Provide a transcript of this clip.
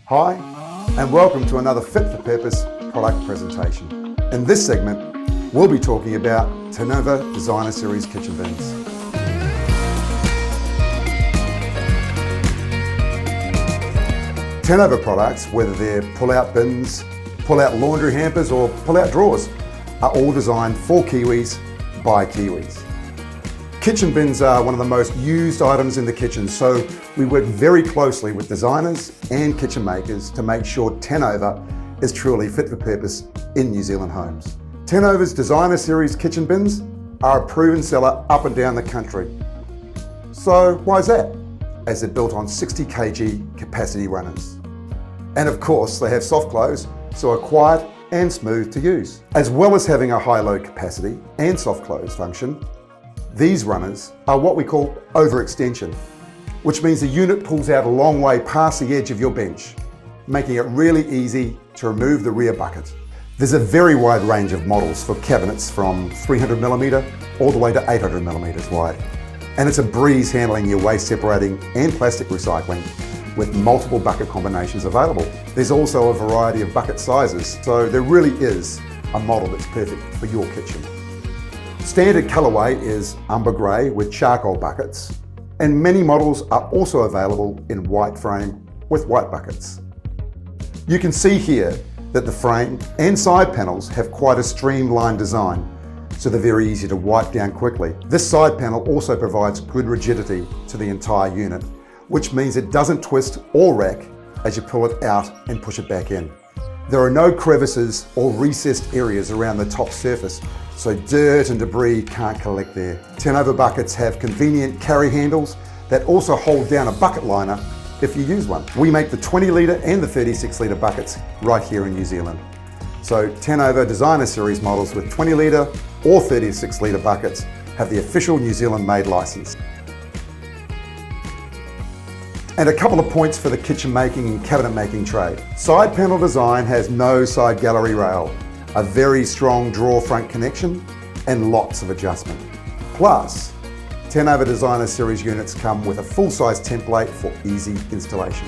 Hi, and welcome to another Fit for Purpose product presentation. In this segment, we'll be talking about Tanova Designer Series kitchen bins. Tanova products, whether they're pull-out bins, pull-out laundry hampers, or pull-out drawers, are all designed for Kiwis by Kiwis. Kitchen bins are one of the most used items in the kitchen, so we work very closely with designers and kitchen makers to make sure Tanova is truly fit for purpose in New Zealand homes. Tanova's Designer Series kitchen bins are a proven seller up and down the country. So why is that? As they're built on 60 kg capacity runners. And of course, they have soft close, so are quiet and smooth to use. As well as having a high-low capacity and soft close function, these runners are what we call overextension, which means the unit pulls out a long way past the edge of your bench, making it really easy to remove the rear bucket. There's a very wide range of models for cabinets from 300mm all the way to 800mm wide. And it's a breeze handling your waste separating and plastic recycling with multiple bucket combinations available. There's also a variety of bucket sizes, so there really is a model that's perfect for your kitchen. Standard colorway is umber grey with charcoal buckets, and many models are also available in white frame with white buckets. You can see here that the frame and side panels have quite a streamlined design, so they're very easy to wipe down quickly. This side panel also provides good rigidity to the entire unit, which means it doesn't twist or rack as you pull it out and push it back in. There are no crevices or recessed areas around the top surface, so dirt and debris can't collect there. Tanova buckets have convenient carry handles that also hold down a bucket liner if you use one. We make the 20 litre and the 36 litre buckets right here in New Zealand. So Tanova Designer Series models with 20 litre or 36 litre buckets have the official New Zealand made license. And a couple of points for the kitchen making and cabinet making trade. Side panel design has no side gallery rail, a very strong drawer front connection, and lots of adjustment. Plus, Tanova Designer Series units come with a full-size template for easy installation.